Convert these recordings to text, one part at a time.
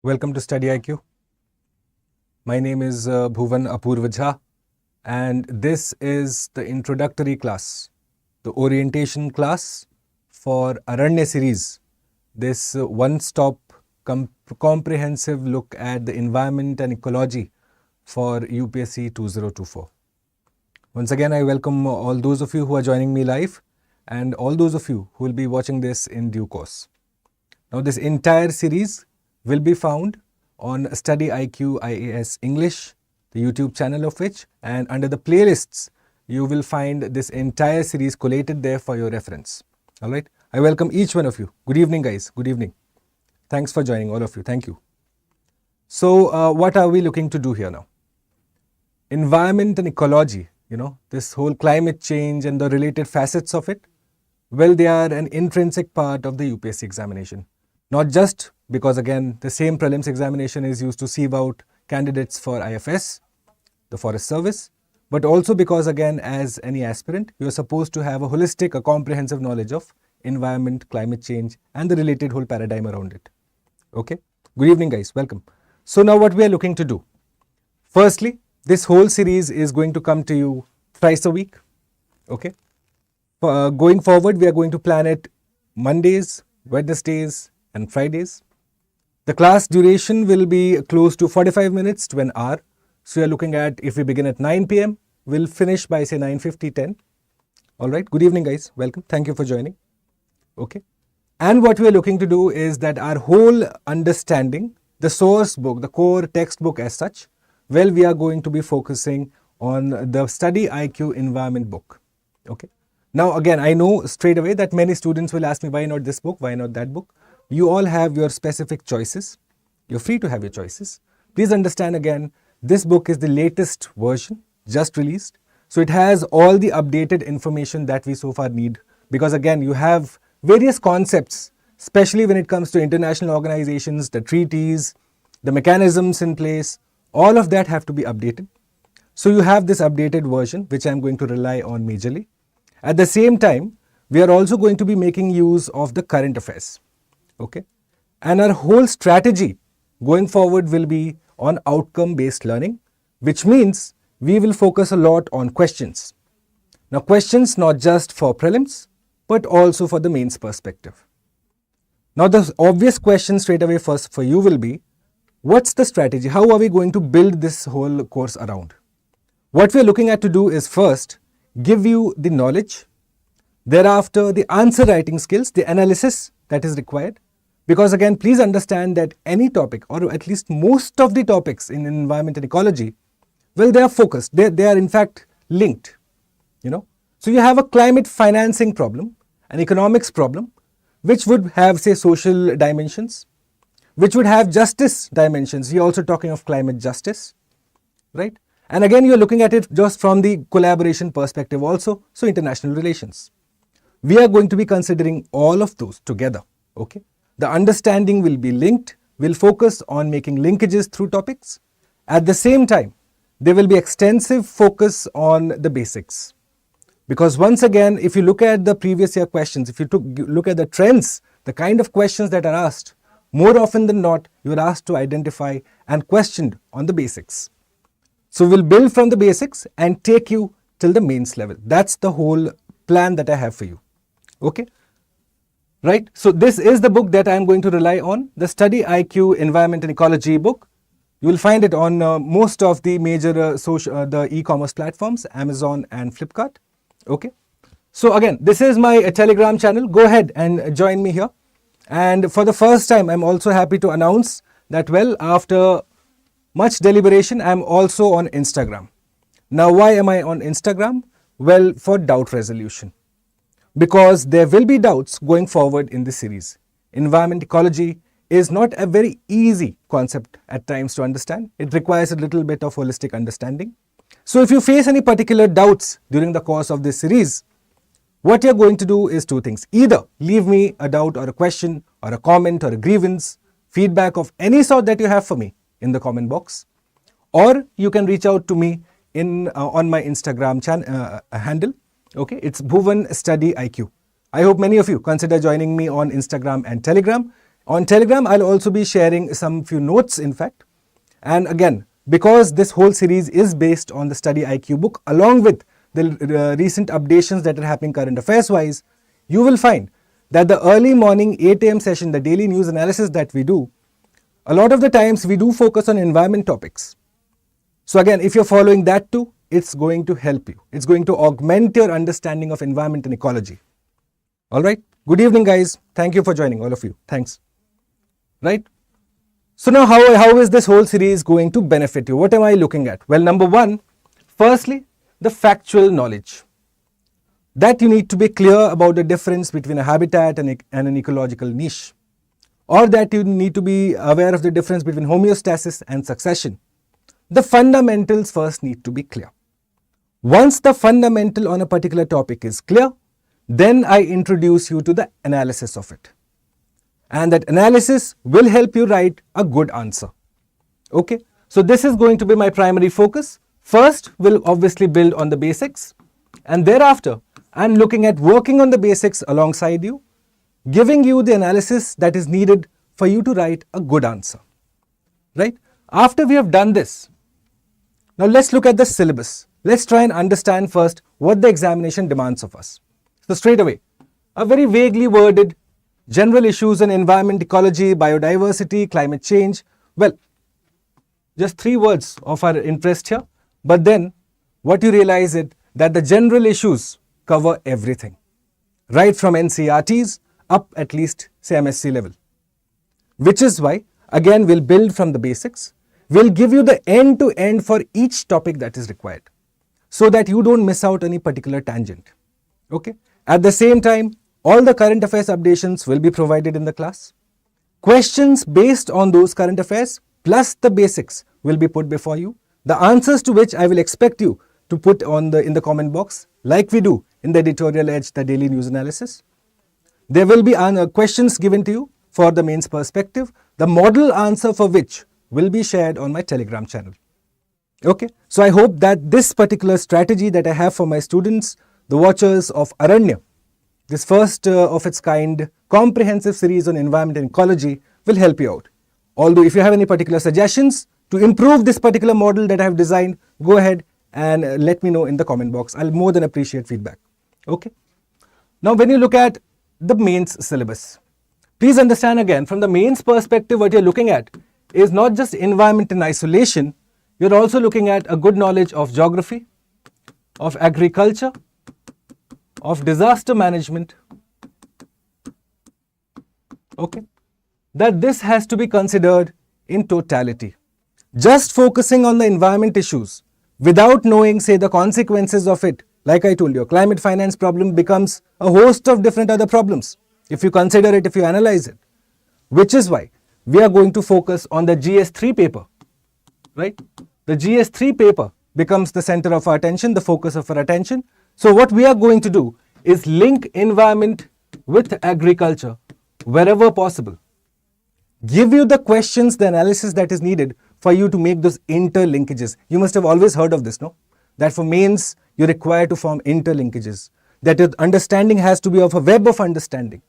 Welcome to StudyIQ. My name is Bhuvan Apurvajha, and this is the introductory class, the orientation class for Aranya Series. This one-stop comprehensive look at the environment and ecology for UPSC 2024. Once again, I welcome all those of you who are joining me live and all those of you who will be watching this in due course. Now, this entire series will be found on StudyIQ IAS English, the YouTube channel of which, and under the playlists, you will find this entire series collated there for your reference. All right. I welcome each one of you. Good evening, guys. Good evening. Thanks for joining, all of you. Thank you. So, what are we looking to do here now? Environment and ecology, this whole climate change and the related facets of it, well, they are an intrinsic part of the UPSC examination. Not just because, again, the same prelims examination is used to sieve out candidates for IFS, the Forest Service, but also because, again, as any aspirant, you are supposed to have a comprehensive knowledge of environment, climate change, and the related whole paradigm around it. Okay? Good evening, guys. Welcome. So now what we are looking to do. Firstly, this whole series is going to come to you thrice a week. Okay? Going forward, we are going to plan it Mondays, Wednesdays, and Fridays. The class duration will be close to 45 minutes to an hour. So you are looking at, if we begin at 9 p.m., we'll finish by say 9:50, 10. All right. Good evening, guys. Welcome. Thank you for joining. Okay. And what we are looking to do is that our whole understanding, the source book, the core textbook as such, well, we are going to be focusing on the StudyIQ Environment book. Okay. Now, again, I know straight away that many students will ask me, why not this book? Why not that book? You all have your specific choices. You're free to have your choices. Please understand again, this book is the latest version, just released. So it has all the updated information that we so far need. Because again, you have various concepts, especially when it comes to international organizations, the treaties, the mechanisms in place, all of that have to be updated. So you have this updated version, which I'm going to rely on majorly. At the same time, we are also going to be making use of the current affairs. Okay, and our whole strategy going forward will be on outcome-based learning, which means we will focus a lot on questions. Now, questions not just for prelims, but also for the mains perspective. Now, the obvious question straight away first for you will be, what's the strategy? How are we going to build this whole course around? What we're looking at to do is first, give you the knowledge, thereafter the answer writing skills, the analysis that is required. Because again, please understand that any topic, or at least most of the topics in environment and ecology, well, they are focused. They are in fact linked, So you have a climate financing problem, an economics problem, which would have, say, social dimensions, which would have justice dimensions. You're also talking of climate justice, right? And again, you're looking at it just from the collaboration perspective also, so international relations. We are going to be considering all of those together, okay? The understanding will be linked. We'll focus on making linkages through topics. At the same time, there will be extensive focus on the basics. Because once again, if you look at the previous year questions, if you look at the trends, the kind of questions that are asked, more often than not, you are asked to identify and questioned on the basics. So we'll build from the basics and take you till the mains level. That's the whole plan that I have for you. Okay? Right, so this is the book that I am going to rely on, the StudyIQ Environment and Ecology book. You will find it on most of the major the e-commerce platforms, Amazon and Flipkart. Okay, so again, this is my Telegram channel. Go ahead and join me here. And for the first time, I'm also happy to announce that, well, after much deliberation, I'm also on Instagram. Now, why am I on Instagram? Well, for doubt resolution. Because there will be doubts going forward in this series. Environment ecology is not a very easy concept at times to understand. It requires a little bit of holistic understanding. So if you face any particular doubts during the course of this series, what you're going to do is two things. Either leave me a doubt or a question or a comment or a grievance, feedback of any sort that you have for me in the comment box, or you can reach out to me on my Instagram handle. Okay, it's Bhuvan StudyIQ. I hope many of you consider joining me on Instagram and Telegram. On Telegram, I'll also be sharing some few notes, in fact. And again, because this whole series is based on the StudyIQ book, along with the recent updations that are happening current affairs wise, you will find that the early morning 8 a.m. session, the daily news analysis that we do, a lot of the times we do focus on environment topics. So again, if you're following that too, it's going to help you. It's going to augment your understanding of environment and ecology. All right. Good evening, guys. Thank you for joining, all of you. Thanks. Right. So now how is this whole series going to benefit you? What am I looking at? Well, number one, firstly, the factual knowledge. That you need to be clear about the difference between a habitat and an ecological niche. Or that you need to be aware of the difference between homeostasis and succession. The fundamentals first need to be clear. Once the fundamental on a particular topic is clear, then I introduce you to the analysis of it. And that analysis will help you write a good answer. Okay, so this is going to be my primary focus. First, we'll obviously build on the basics, and thereafter, I'm looking at working on the basics alongside you, giving you the analysis that is needed for you to write a good answer. Right? After we have done this, now let's look at the syllabus. Let's try and understand first what the examination demands of us. So straight away, a very vaguely worded general issues in environment ecology, biodiversity, climate change. Well, just 3 words of our interest here. But then what you realize is that the general issues cover everything, right from NCRTs up at least say MSc level. Which is why, again, we'll build from the basics. We'll give you the end to end for each topic that is required, so that you don't miss out any particular tangent. Okay. At the same time, all the current affairs updations will be provided in the class. Questions based on those current affairs plus the basics will be put before you. The answers to which I will expect you to put in the comment box, like we do in the editorial edge, the daily news analysis. There will be questions given to you for the mains perspective, the model answer for which will be shared on my Telegram channel. Okay, so I hope that this particular strategy that I have for my students, the watchers of Aranya, this first of its kind comprehensive series on environment and ecology, will help you out. Although if you have any particular suggestions to improve this particular model that I have designed, go ahead and let me know in the comment box. I'll more than appreciate feedback. Okay. Now when you look at the mains syllabus, please understand again, from the mains perspective, what you're looking at is not just environment in isolation. You're also looking at a good knowledge of geography, of agriculture, of disaster management. Okay, that this has to be considered in totality. Just focusing on the environment issues without knowing, say, the consequences of it, like I told you, a climate finance problem becomes a host of different other problems if you consider it, if you analyze it. Which is why we are going to focus on the GS3 paper, right? The GS3 paper becomes the center of our attention, the focus of our attention. So what we are going to do is link environment with agriculture wherever possible. Give you the questions, the analysis that is needed for you to make those interlinkages. You must have always heard of this, no? That for mains, you're required to form interlinkages. That your understanding has to be of a web of understanding.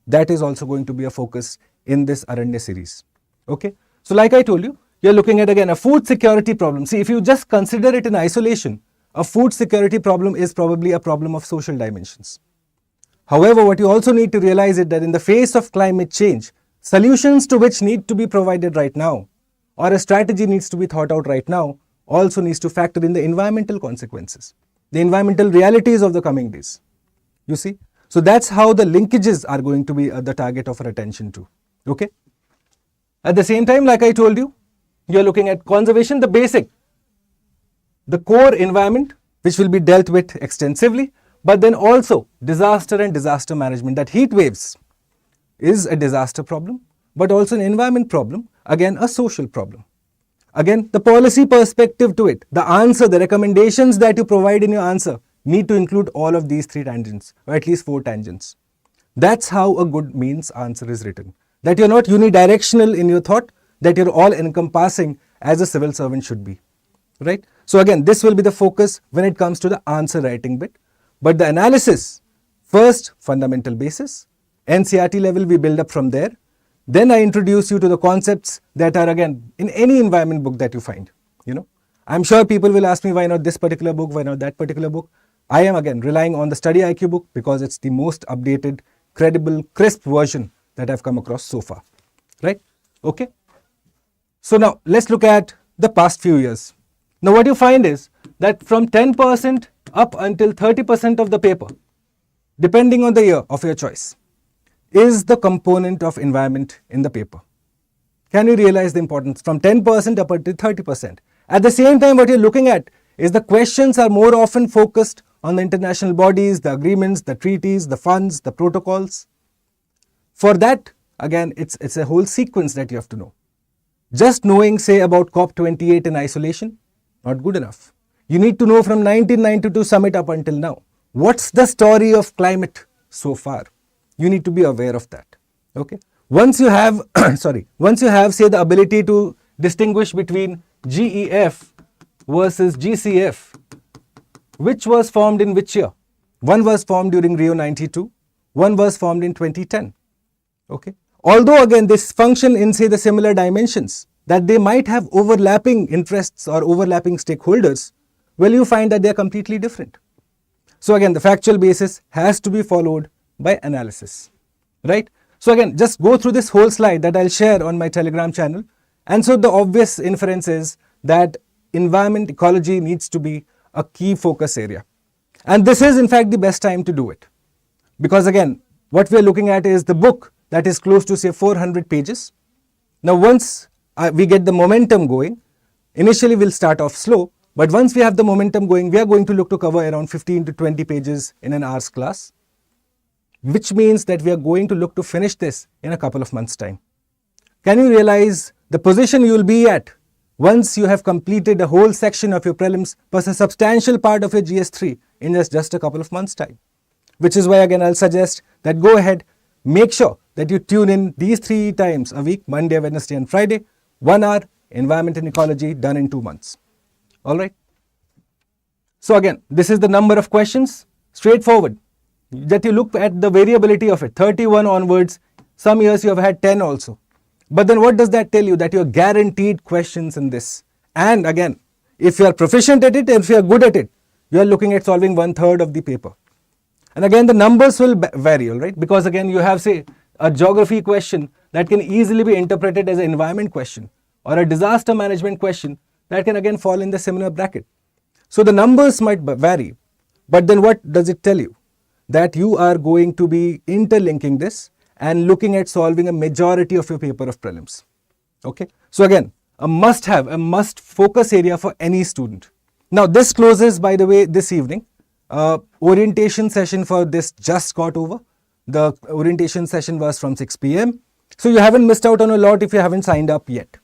That is also going to be a focus in this Aranya series. Okay? So like I told you, you're looking at again a food security problem. See, if you just consider it in isolation, a food security problem is probably a problem of social dimensions. However, what you also need to realize is that in the face of climate change, solutions to which need to be provided right now, or a strategy needs to be thought out right now, also needs to factor in the environmental consequences, the environmental realities of the coming days. You see? So that's how the linkages are going to be the target of our attention to. Okay? At the same time, like I told you, you're looking at conservation, the basic, the core environment, which will be dealt with extensively, but then also disaster and disaster management. That heat waves is a disaster problem, but also an environment problem, again a social problem. Again, the policy perspective to it, the answer, the recommendations that you provide in your answer need to include all of these 3 tangents, or at least 4 tangents. That's how a good mains answer is written. That you're not unidirectional in your thought, that you're all encompassing as a civil servant should be. Right? So again, this will be the focus when it comes to the answer writing bit. But the analysis, first fundamental basis, NCRT level we build up from there. Then I introduce you to the concepts that are again in any environment book that you find. I'm sure people will ask me, why not this particular book, why not that particular book? I am again relying on the StudyIQ book because it's the most updated, credible, crisp version that I've come across so far, right? Okay. So now let's look at the past few years. Now what you find is that from 10% up until 30% of the paper, depending on the year of your choice, is the component of environment in the paper. Can you realize the importance? From 10% up until 30%. At the same time, what you're looking at is the questions are more often focused on the international bodies, the agreements, the treaties, the funds, the protocols. For that, again, it's a whole sequence that you have to know. Just knowing, say, about COP28 in isolation, not good enough. You need to know from 1992 summit up until now. What's the story of climate so far? You need to be aware of that. Okay. Once you have, say, the ability to distinguish between GEF versus GCF, which was formed in which year? One was formed during Rio 92, one was formed in 2010. Okay. Although again this function in, say, the similar dimensions, that they might have overlapping interests or overlapping stakeholders, well, you find that they are completely different. So again, the factual basis has to be followed by analysis, right? So again, just go through this whole slide that I'll share on my Telegram channel. And so the obvious inference is that environment ecology needs to be a key focus area. And this is in fact the best time to do it. Because again, what we're looking at is the book that is close to, say, 400 pages. Now once we get the momentum going, initially we'll start off slow, but once we have the momentum going, we are going to look to cover around 15 to 20 pages in an hour's class, which means that we are going to look to finish this in a couple of months' time. Can you realize the position you will be at once you have completed a whole section of your prelims plus a substantial part of your GS3 in just a couple of months' time? Which is why again I'll suggest that go ahead, make sure that you tune in these 3 times a week, Monday, Wednesday and Friday, 1 hour, environment and ecology done in 2 months. Alright. So again, this is the number of questions, straightforward, that you look at the variability of it, 31 onwards, some years you have had 10 also. But then what does that tell you? That you are guaranteed questions in this. And again, if you are proficient at it, if you are good at it, you are looking at solving 1/3 of the paper. And again, the numbers will vary, all right? Because again, you have, say, a geography question that can easily be interpreted as an environment question, or a disaster management question that can again fall in the similar bracket. So the numbers might vary, but then what does it tell you? That you are going to be interlinking this and looking at solving a majority of your paper of prelims. Okay. So again, a must have, a must focus area for any student. Now this closes, by the way, this evening. Orientation session for this just got over. The orientation session was from 6 p.m. So you haven't missed out on a lot if you haven't signed up yet.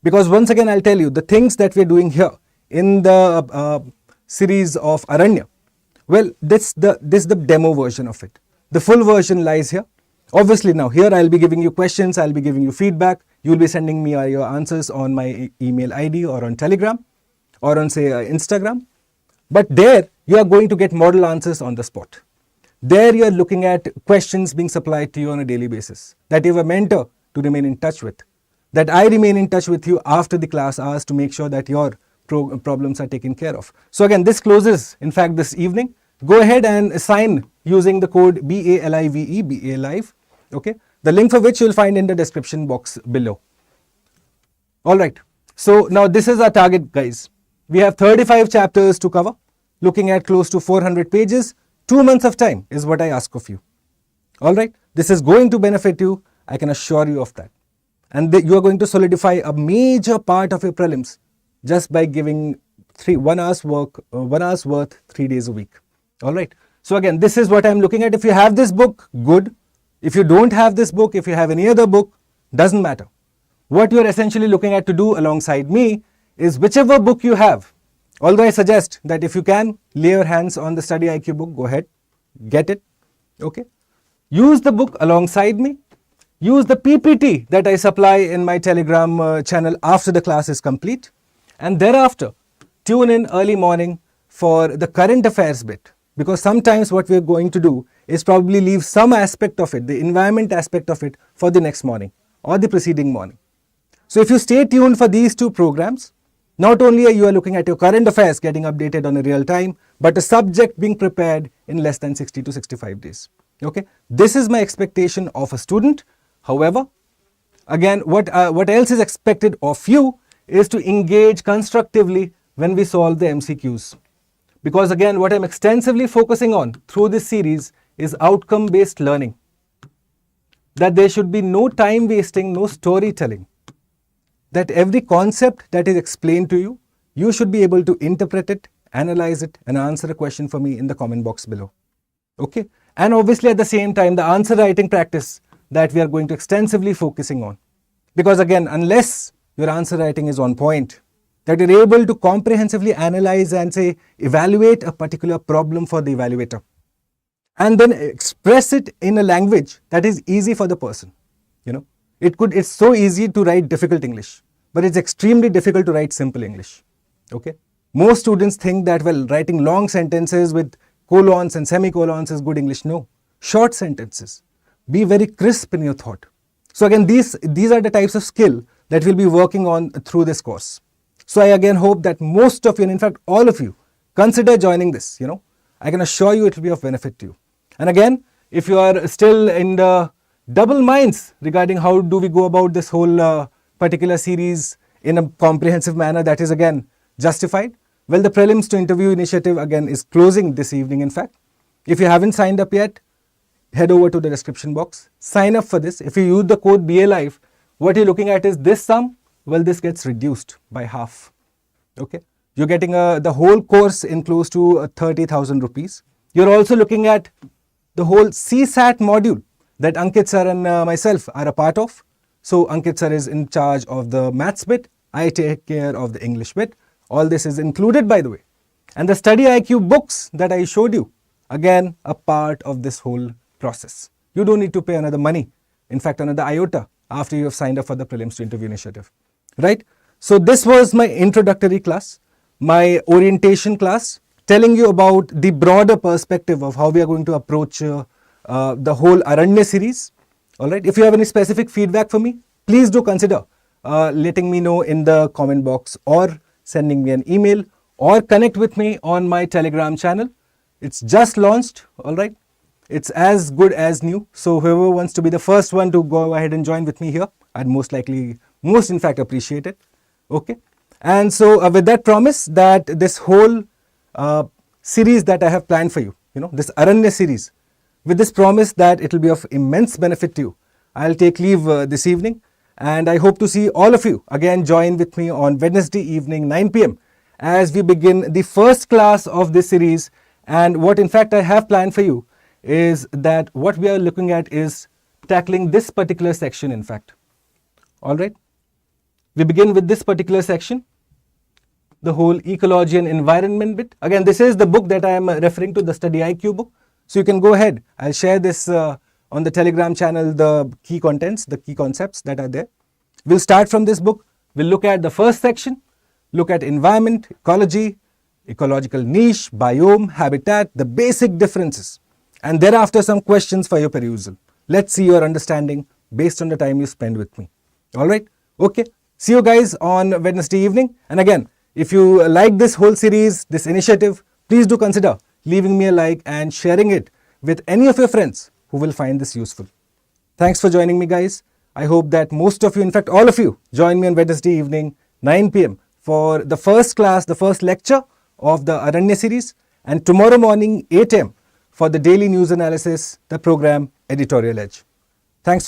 Because once again, I'll tell you the things that we're doing here in the series of Aranya. Well, this is the demo version of it. The full version lies here. Obviously now here I'll be giving you questions, I'll be giving you feedback. You'll be sending me your answers on my email ID or on Telegram or on, say, Instagram. But there you are going to get model answers on the spot. There you are looking at questions being supplied to you on a daily basis that you have a mentor to remain in touch with, that I remain in touch with you after the class hours to make sure that your problems are taken care of. So again, this closes in fact this evening. Go ahead and sign using the code BALIVE, BALIVE, okay, the link for which you will find in the description box below. Alright, so now this is our target, guys. We have 35 chapters to cover, looking at close to 400 pages. 2 months of time is what I ask of you. Alright, this is going to benefit you, I can assure you of that. And you are going to solidify a major part of your prelims just by giving 1 hour's worth 3 days a week. Alright, so again, this is what I'm looking at. If you have this book, good. If you don't have this book, if you have any other book, doesn't matter. What you are essentially looking at to do alongside me is whichever book you have. Although I suggest that if you can lay your hands on the StudyIQ book, go ahead, get it, okay. Use the book alongside me. Use the PPT that I supply in my Telegram channel after the class is complete. And thereafter, tune in early morning for the current affairs bit. Because sometimes what we're going to do is probably leave some aspect of it, the environment aspect of it, for the next morning. or the preceding morning. So if you stay tuned for these two programs, not only are you looking at your current affairs getting updated on a real time, but a subject being prepared in less than 60 to 65 days. Okay, this is my expectation of a student. However, again, what else is expected of you is to engage constructively when we solve the MCQs. Because again, what I'm extensively focusing on through this series is outcome-based learning. That there should be no time wasting, no storytelling. That every concept that is explained to you, you should be able to interpret it, analyze it, and answer a question for me in the comment box below. Okay? And obviously at the same time, the answer writing practice that we are going to extensively focusing on. Because again, unless your answer writing is on point, that you're able to comprehensively analyze and say, evaluate a particular problem for the evaluator, and then express it in a language that is easy for the person. You know, it's so easy to write difficult English, but it's extremely difficult to write simple English. Okay. Most students think that, well, writing long sentences with colons and semicolons is good English. No, short sentences. Be very crisp in your thought. So again, these are the types of skill that we'll be working on through this course. So I again hope that most of you, and in fact all of you, consider joining this. You know, I can assure you it will be of benefit to you. And again, if you are still in the double minds regarding how do we go about this whole particular series in a comprehensive manner that is again justified, well, the Prelims to Interview initiative again is closing this evening. In fact, if you haven't signed up yet, head over to the description box, sign up for this. If you use the code BALIFE, what you're looking at is this sum. Well, this gets reduced by half. Okay, you're getting the whole course in close to 30,000 rupees. You're also looking at the whole CSAT module that Ankit sir and myself are a part of. So Ankit sir is in charge of the maths bit. I take care of the English bit. All this is included, by the way. And the StudyIQ books that I showed you, again, a part of this whole process. You don't need to pay another money. In fact, another iota after you have signed up for the Prelims to Interview initiative. Right? So this was my introductory class, my orientation class, telling you about the broader perspective of how we are going to approach the whole Aranya series. All right. If you have any specific feedback for me, please do consider letting me know in the comment box, or sending me an email, or connect with me on my Telegram channel. It's just launched. All right. It's as good as new. So whoever wants to be the first one to go ahead and join with me here, I'd most in fact appreciate it. Okay. And so with that promise that this whole series that I have planned for you, this Aranya series, with this promise that it will be of immense benefit to you, I'll take leave this evening, and I hope to see all of you again join with me on Wednesday evening 9 p.m. as we begin the first class of this series. And what in fact I have planned for you is that what we are looking at is tackling this particular section, in fact. All right. We begin with this particular section, the whole ecology and environment bit. Again, this is the book that I am referring to, the StudyIQ book. So you can go ahead. I'll share this on the Telegram channel, the key contents, the key concepts that are there. We'll start from this book. We'll look at the first section, look at environment, ecology, ecological niche, biome, habitat, the basic differences, and thereafter some questions for your perusal. Let's see your understanding based on the time you spend with me. All right. Okay. See you guys on Wednesday evening. And again, if you like this whole series, this initiative, please do consider leaving me a like and sharing it with any of your friends who will find this useful. Thanks for joining me, guys. I hope that most of you, in fact all of you, join me on Wednesday evening 9 p.m. for the first class, the first lecture of the Aranya series, and tomorrow morning 8 a.m. for the daily news analysis, the program Editorial Edge. Thanks for